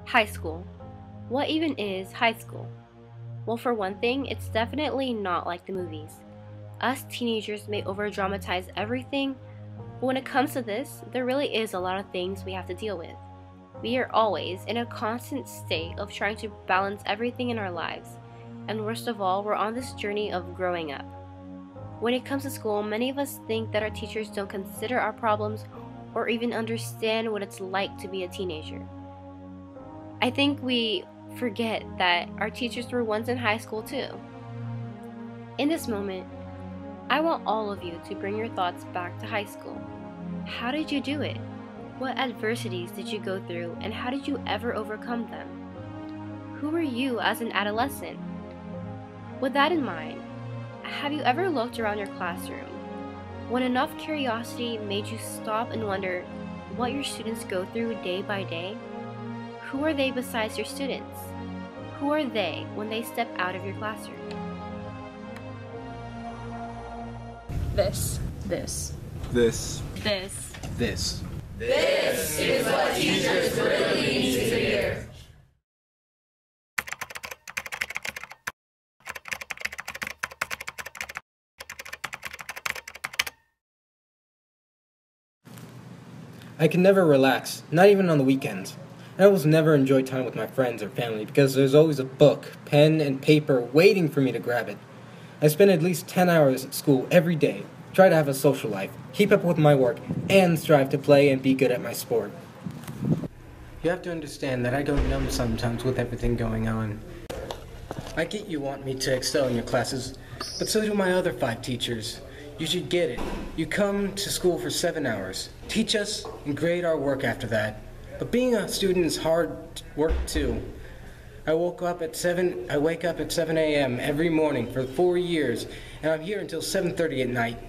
High school. What even is high school? Well, for one thing, it's definitely not like the movies. Us teenagers may over-dramatize everything, but when it comes to this, there really is a lot of things we have to deal with. We are always in a constant state of trying to balance everything in our lives, and worst of all, we're on this journey of growing up. When it comes to school, many of us think that our teachers don't consider our problems or even understand what it's like to be a teenager. I think we forget that our teachers were once in high school too. In this moment, I want all of you to bring your thoughts back to high school. How did you do it? What adversities did you go through, and how did you ever overcome them? Who were you as an adolescent? With that in mind, have you ever looked around your classroom when enough curiosity made you stop and wonder what your students go through day by day? Who are they besides your students? Who are they when they step out of your classroom? This. This. This. This. This. This is what teachers really need to hear. I can never relax, not even on the weekends. I almost never enjoy time with my friends or family because there's always a book, pen, and paper waiting for me to grab it. I spend at least 10 hours at school every day, try to have a social life, keep up with my work, and strive to play and be good at my sport. You have to understand that I go numb sometimes with everything going on. I get you want me to excel in your classes, but so do my other 5 teachers. You should get it. You come to school for 7 hours, teach us, and grade our work after that. But being a student is hard work too. I wake up at 7 a.m. every morning for 4 years, and I'm here until 7:30 at night.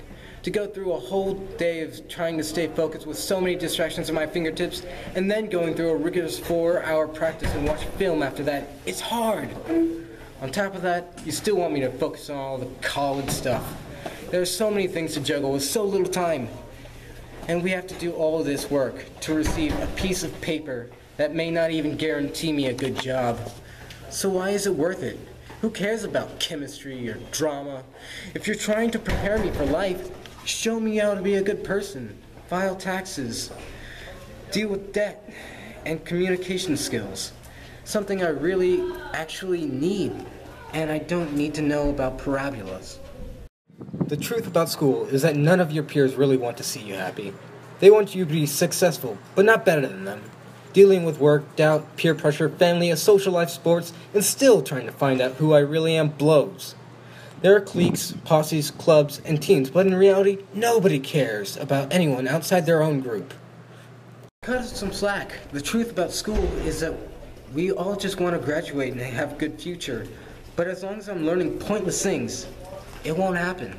To go through a whole day of trying to stay focused with so many distractions at my fingertips, and then going through a rigorous 4-hour practice and watch film after that, it's hard. On top of that, you still want me to focus on all the college stuff. There are so many things to juggle with so little time. And we have to do all this work to receive a piece of paper that may not even guarantee me a good job. So why is it worth it? Who cares about chemistry or drama? If you're trying to prepare me for life, show me how to be a good person, file taxes, deal with debt, and communication skills. Something I really actually need, and I don't need to know about parabolas. The truth about school is that none of your peers really want to see you happy. They want you to be successful, but not better than them. Dealing with work, doubt, peer pressure, family, a social life, sports, and still trying to find out who I really am blows. There are cliques, posses, clubs, and teams, but in reality, nobody cares about anyone outside their own group. Cut us some slack. The truth about school is that we all just want to graduate and have a good future. But as long as I'm learning pointless things, it won't happen.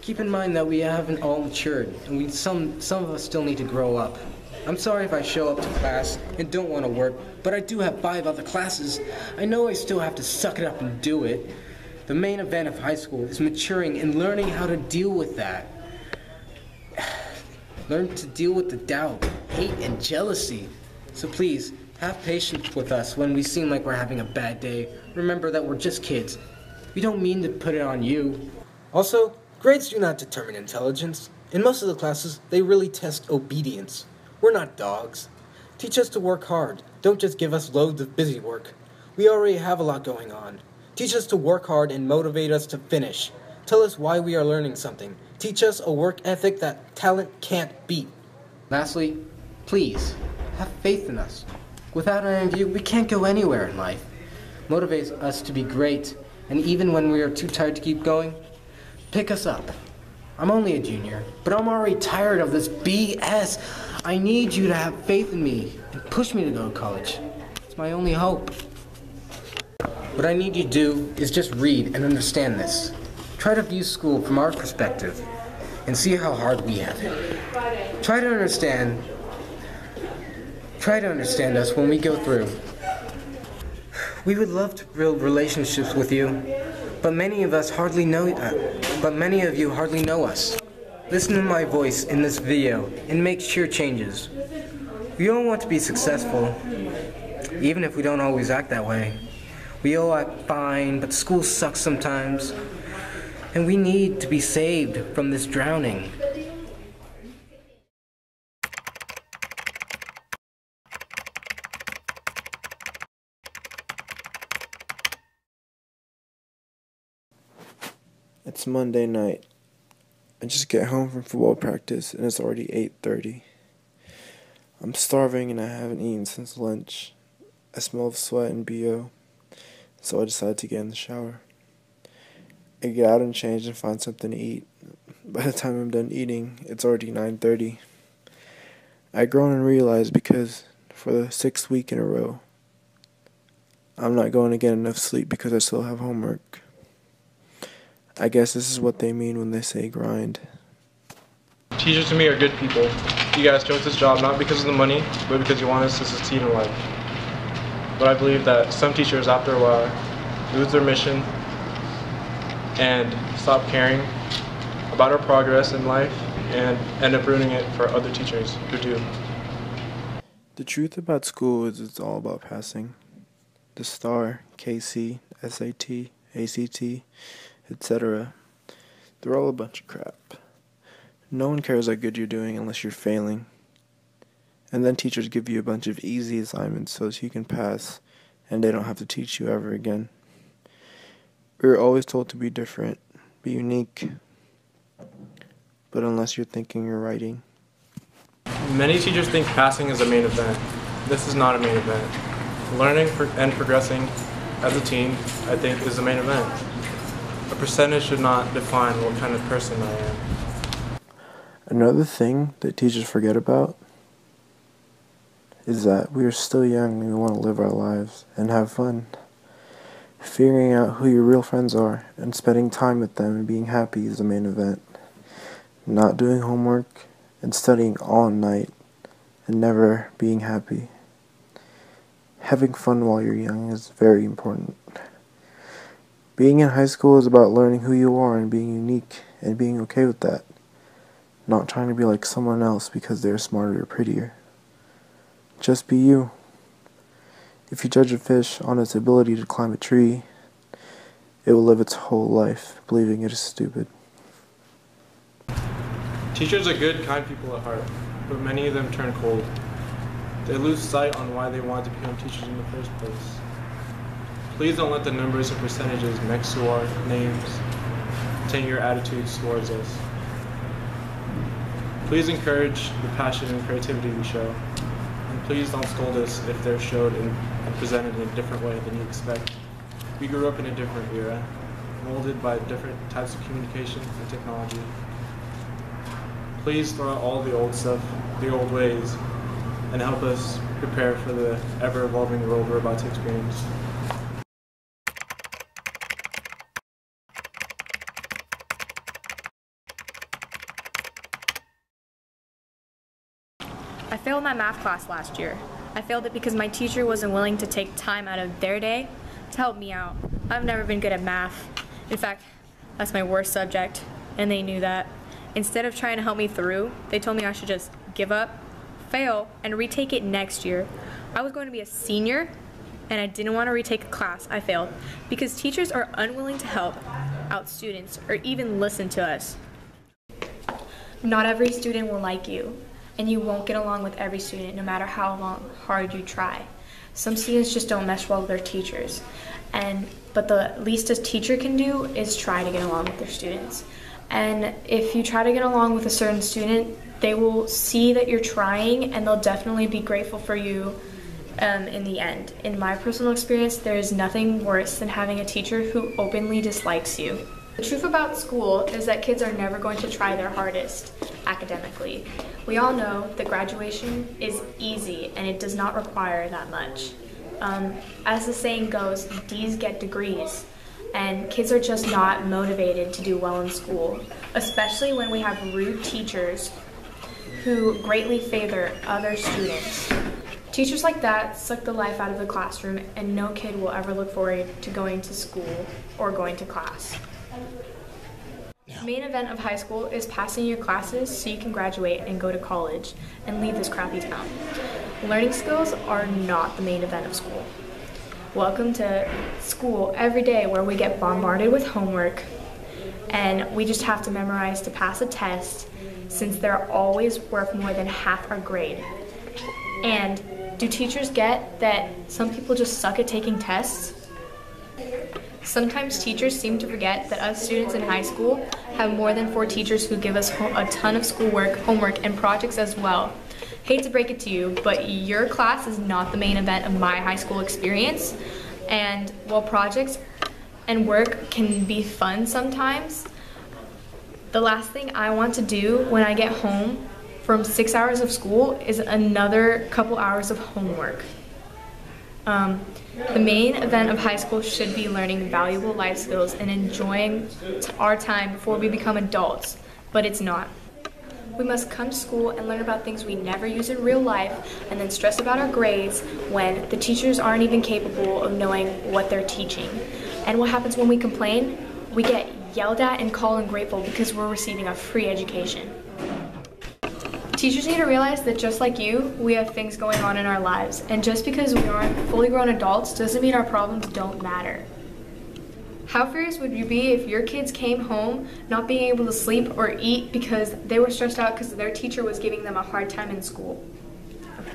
Keep in mind that we haven't all matured, and some of us still need to grow up. I'm sorry if I show up to class and don't want to work, but I do have 5 other classes. I know I still have to suck it up and do it. The main event of high school is maturing and learning how to deal with that. Learn to deal with the doubt, hate, and jealousy. So please, have patience with us when we seem like we're having a bad day. Remember that we're just kids. We don't mean to put it on you. Also, grades do not determine intelligence. In most of the classes, they really test obedience. We're not dogs. Teach us to work hard. Don't just give us loads of busy work. We already have a lot going on. Teach us to work hard and motivate us to finish. Tell us why we are learning something. Teach us a work ethic that talent can't beat. Lastly, please, have faith in us. Without any of you, we can't go anywhere in life. Motivate us to be great, and even when we are too tired to keep going, pick us up. I'm only a junior, but I'm already tired of this BS. I need you to have faith in me and push me to go to college. It's my only hope. What I need you to do is just read and understand this. Try to view school from our perspective and see how hard we have it. Try to understand us when we go through. We would love to build relationships with you, but many of you hardly know us. Listen to my voice in this video and make sure changes. We all want to be successful, even if we don't always act that way. We all act fine, but school sucks sometimes, and we need to be saved from this drowning. It's Monday night. I just get home from football practice and it's already 8:30. I'm starving and I haven't eaten since lunch. I smell of sweat and BO, so I decide to get in the shower. I get out and change and find something to eat. By the time I'm done eating, it's already 9:30. I groan and realize because for the 6th week in a row, I'm not going to get enough sleep because I still have homework. I guess this is what they mean when they say grind. Teachers to me are good people. You guys chose this job not because of the money, but because you want us to succeed in life. But I believe that some teachers, after a while, lose their mission and stop caring about our progress in life and end up ruining it for other teachers who do. The truth about school is it's all about passing. The STAR, KC, SAT, ACT, etc. They're all a bunch of crap. No one cares how good you're doing unless you're failing. And then teachers give you a bunch of easy assignments so that you can pass and they don't have to teach you ever again. We're always told to be different, be unique. But unless you're thinking or writing. Many teachers think passing is a main event. This is not a main event. Learning and progressing as a team, I think, is the main event. A percentage should not define what kind of person I am. Another thing that teachers forget about is that we are still young and we want to live our lives and have fun. Figuring out who your real friends are and spending time with them and being happy is the main event. Not doing homework and studying all night and never being happy. Having fun while you're young is very important. Being in high school is about learning who you are and being unique and being okay with that. Not trying to be like someone else because they're smarter or prettier. Just be you. If you judge a fish on its ability to climb a tree, it will live its whole life believing it is stupid. Teachers are good, kind people at heart, but many of them turn cold. They lose sight on why they wanted to become teachers in the first place. Please don't let the numbers and percentages next to our names taint your attitudes towards us. Please encourage the passion and creativity we show. And please don't scold us if they're showed and presented in a different way than you expect. We grew up in a different era, molded by different types of communication and technology. Please throw out all the old stuff, the old ways, and help us prepare for the ever-evolving world we're about to experience. I failed my math class last year. I failed it because my teacher wasn't willing to take time out of their day to help me out. I've never been good at math. In fact, that's my worst subject, and they knew that. Instead of trying to help me through, they told me I should just give up, fail, and retake it next year. I was going to be a senior, and I didn't want to retake a class I failed because teachers are unwilling to help out students or even listen to us. Not every student will like you, and you won't get along with every student no matter how hard you try. Some students just don't mesh well with their teachers, but the least a teacher can do is try to get along with their students. And if you try to get along with a certain student, they will see that you're trying and they'll definitely be grateful for you in the end. In my personal experience, there is nothing worse than having a teacher who openly dislikes you. The truth about school is that kids are never going to try their hardest academically. We all know that graduation is easy and it does not require that much. As the saying goes, D's get degrees, and kids are just not motivated to do well in school, especially when we have rude teachers who greatly favor other students. Teachers like that suck the life out of the classroom, and no kid will ever look forward to going to school or going to class. The main event of high school is passing your classes so you can graduate and go to college and leave this crappy town. Learning skills are not the main event of school. Welcome to school every day where we get bombarded with homework and we just have to memorize to pass a test since they're always worth more than half our grade. And do teachers get that some people just suck at taking tests? Sometimes teachers seem to forget that us students in high school have more than 4 teachers who give us a ton of schoolwork, homework, and projects as well. Hate to break it to you, but your class is not the main event of my high school experience. And while projects and work can be fun sometimes, the last thing I want to do when I get home from 6 hours of school is another couple hours of homework. The main event of high school should be learning valuable life skills and enjoying our time before we become adults, but it's not. We must come to school and learn about things we never use in real life and then stress about our grades when the teachers aren't even capable of knowing what they're teaching. And what happens when we complain? We get yelled at and called ungrateful because we're receiving a free education. Teachers need to realize that just like you, we have things going on in our lives, and just because we aren't fully grown adults doesn't mean our problems don't matter. How furious would you be if your kids came home not being able to sleep or eat because they were stressed out because their teacher was giving them a hard time in school?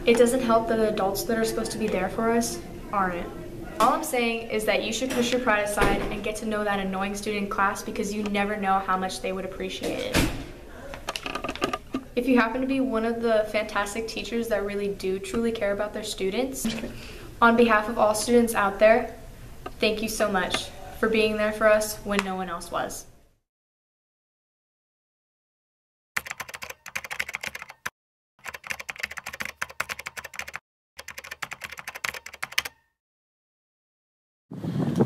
It doesn't help that the adults that are supposed to be there for us aren't. All I'm saying is that you should push your pride aside and get to know that annoying student in class because you never know how much they would appreciate it. If you happen to be one of the fantastic teachers that really do truly care about their students, on behalf of all students out there, thank you so much for being there for us when no one else was.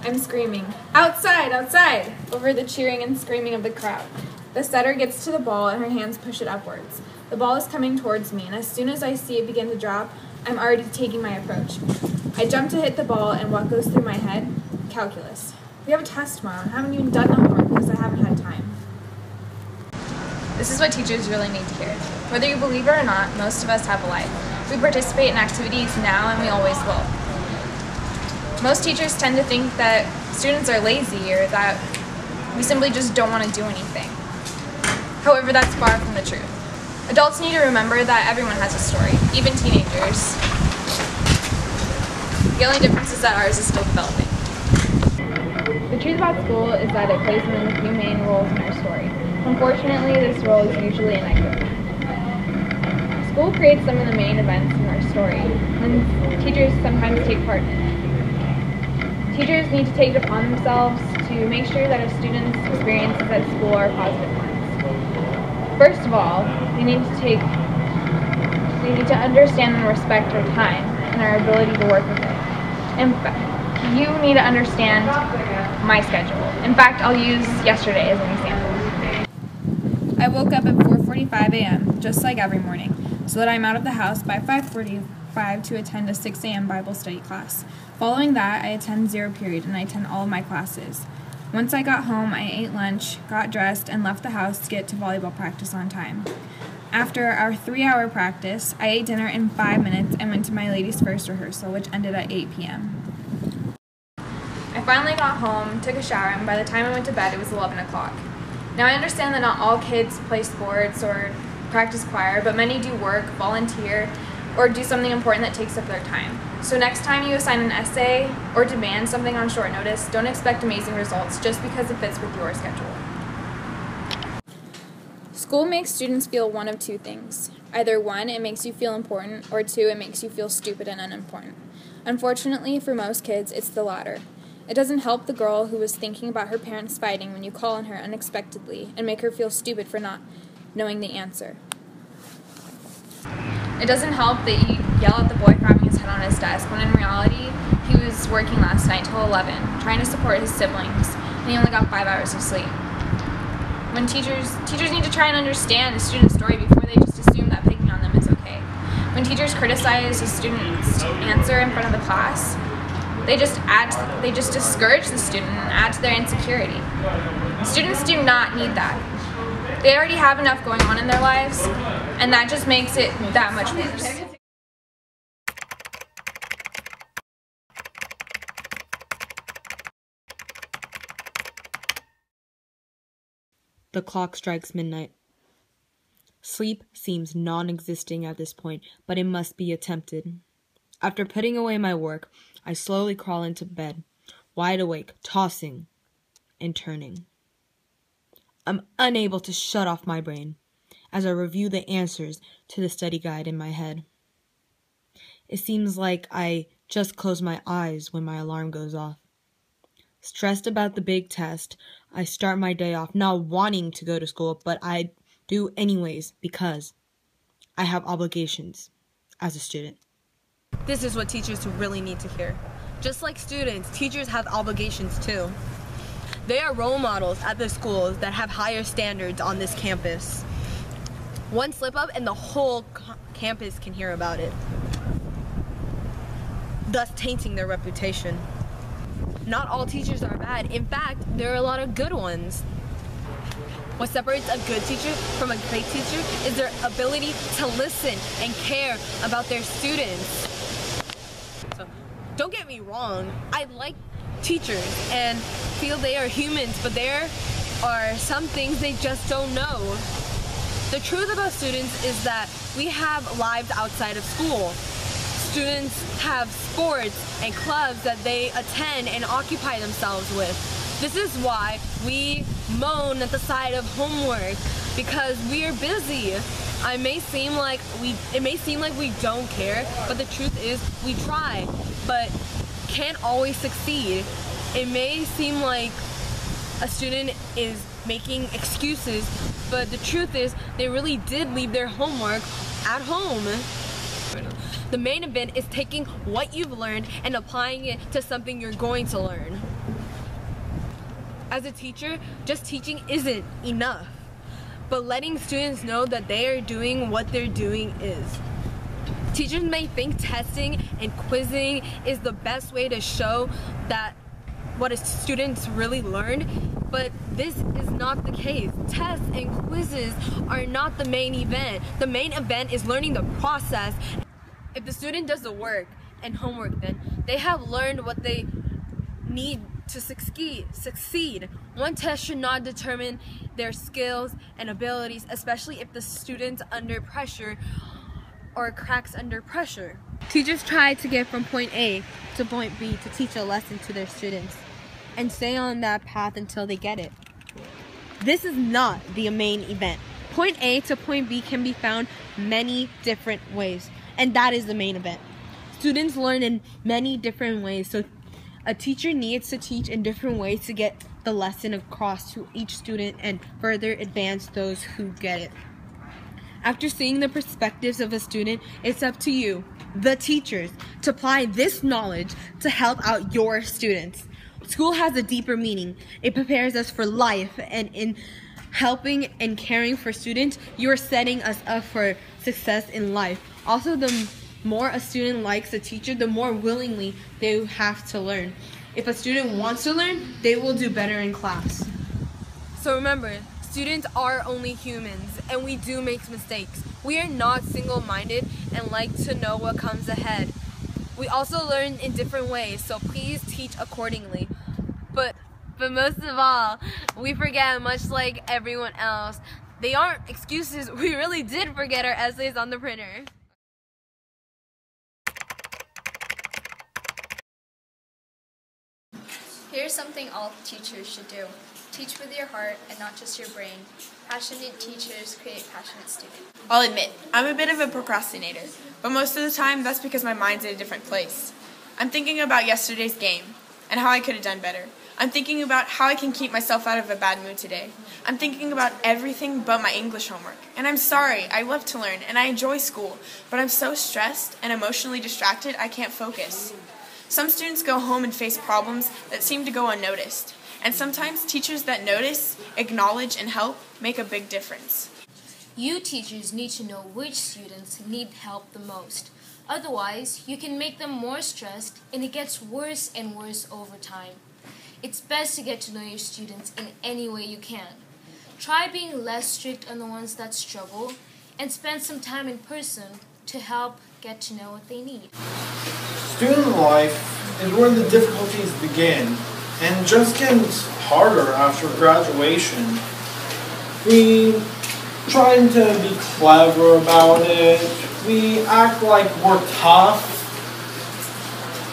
I'm screaming, "Outside, outside!" over the cheering and screaming of the crowd. The setter gets to the ball and her hands push it upwards. The ball is coming towards me, and as soon as I see it begin to drop, I'm already taking my approach. I jump to hit the ball, and what goes through my head? Calculus. We have a test tomorrow, and I haven't even done the homework because I haven't had time. This is what teachers really need to hear. Whether you believe it or not, most of us have a life. We participate in activities now and we always will. Most teachers tend to think that students are lazy or that we simply just don't want to do anything. However, that's far from the truth. Adults need to remember that everyone has a story, even teenagers. The only difference is that ours is still developing. The truth about school is that it plays one of the few main roles in our story. Unfortunately, this role is usually a negative one. School creates some of the main events in our story, and teachers sometimes take part in it. Teachers need to take it upon themselves to make sure that a student's experiences at school are positive ones. First of all, they need to understand and respect our time and our ability to work with it. In fact, you need to understand my schedule. In fact, I'll use yesterday as an example. I woke up at 4:45 a.m., just like every morning, so that I'm out of the house by 5:45 to attend a 6 a.m. Bible study class. Following that, I attend zero period and I attend all of my classes. Once I got home, I ate lunch, got dressed, and left the house to get to volleyball practice on time. After our 3-hour practice, I ate dinner in 5 minutes and went to my ladies' first rehearsal, which ended at 8 p.m. I finally got home, took a shower, and by the time I went to bed, it was 11 o'clock. Now I understand that not all kids play sports or practice choir, but many do work, volunteer, or do something important that takes up their time. So next time you assign an essay or demand something on short notice, don't expect amazing results just because it fits with your schedule. School makes students feel one of two things. Either 1, it makes you feel important, or 2, it makes you feel stupid and unimportant. Unfortunately, for most kids, it's the latter. It doesn't help the girl who was thinking about her parents fighting when you call on her unexpectedly and make her feel stupid for not knowing the answer. It doesn't help that you yell at the boy for having his head on his desk when in reality he was working last night till 11, trying to support his siblings, and he only got 5 hours of sleep. When teachers need to try and understand the student's story before they just assume that picking on them is okay. When teachers criticize a student's answer in front of the class, they just discourage the student and add to their insecurity. Students do not need that. They already have enough going on in their lives, and that just makes it that much worse. The clock strikes midnight. Sleep seems non-existing at this point, but it must be attempted. After putting away my work, I slowly crawl into bed, wide awake, tossing and turning. I'm unable to shut off my brain as I review the answers to the study guide in my head. It seems like I just close my eyes when my alarm goes off. Stressed about the big test, I start my day off not wanting to go to school, but I do anyways because I have obligations as a student. This is what teachers really need to hear. Just like students, teachers have obligations too. They are role models at the schools that have higher standards on this campus. One slip up and the whole campus can hear about it, thus tainting their reputation. Not all teachers are bad. In fact, there are a lot of good ones. What separates a good teacher from a great teacher is their ability to listen and care about their students. So, don't get me wrong, I like teachers and feel they are humans, but there are some things they just don't know. The truth about students is that we have lives outside of school. Students have sports and clubs that they attend and occupy themselves with. This is why we moan at the side of homework, because we are busy. It may seem like we don't care, but the truth is we try, but can't always succeed. It may seem like a student is making excuses, but the truth is they really did leave their homework at home. The main event is taking what you've learned and applying it to something you're going to learn. As a teacher, just teaching isn't enough, but letting students know that they are doing what they're doing is. Teachers may think testing and quizzing is the best way to show that what a student's really learned, but this is not the case. Tests and quizzes are not the main event. The main event is learning the process. If the student does the work and homework, then they have learned what they need to succeed. One test should not determine their skills and abilities, especially if the student's under pressure or cracks under pressure. Teachers try to get from point A to point B to teach a lesson to their students and stay on that path until they get it. This is not the main event. Point A to point B can be found many different ways, and that is the main event. Students learn in many different ways, so a teacher needs to teach in different ways to get the lesson across to each student and further advance those who get it. After seeing the perspectives of a student, it's up to you, the teachers, to apply this knowledge to help out your students. School has a deeper meaning. It prepares us for life, and in helping and caring for students, you're setting us up for success in life. Also, the more a student likes a teacher, the more willingly they have to learn. If a student wants to learn, they will do better in class. So remember, students are only humans, and we do make mistakes. We are not single-minded and like to know what comes ahead. We also learn in different ways, so please teach accordingly. But most of all, we forget, much like everyone else. They aren't excuses. We really did forget our essays on the printer. Here's something all teachers should do. Teach with your heart and not just your brain. Passionate teachers create passionate students. I'll admit, I'm a bit of a procrastinator, but most of the time that's because my mind's in a different place. I'm thinking about yesterday's game and how I could have done better. I'm thinking about how I can keep myself out of a bad mood today. I'm thinking about everything but my English homework. And I'm sorry, I love to learn and I enjoy school, but I'm so stressed and emotionally distracted I can't focus. Some students go home and face problems that seem to go unnoticed. And sometimes teachers that notice, acknowledge, and help make a big difference. You teachers need to know which students need help the most. Otherwise, you can make them more stressed and it gets worse and worse over time. It's best to get to know your students in any way you can. Try being less strict on the ones that struggle and spend some time in person to help get to know what they need. Student life is where the difficulties begin and just gets harder after graduation. We trying to be clever about it. We act like we're tough.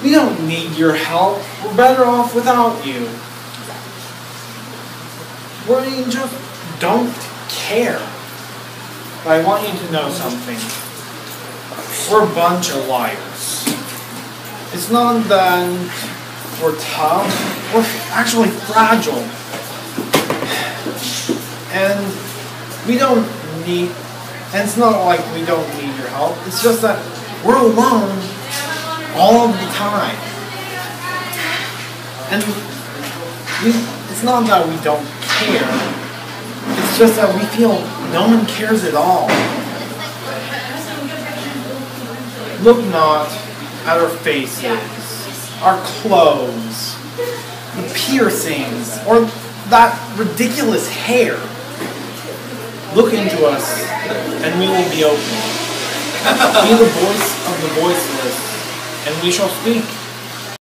We don't need your help. We're better off without you. We just don't care. But I want you to know something. We're a bunch of liars. It's not that we're tough. We're actually fragile. And we don't need, and it's not like we don't need your help. It's just that we're alone all of the time. And it's not that we don't care. It's just that we feel no one cares at all. Look not at our faces, our clothes, the piercings, or that ridiculous hair. Look into us, and we will be open. Be the voice of the voiceless, and we shall speak.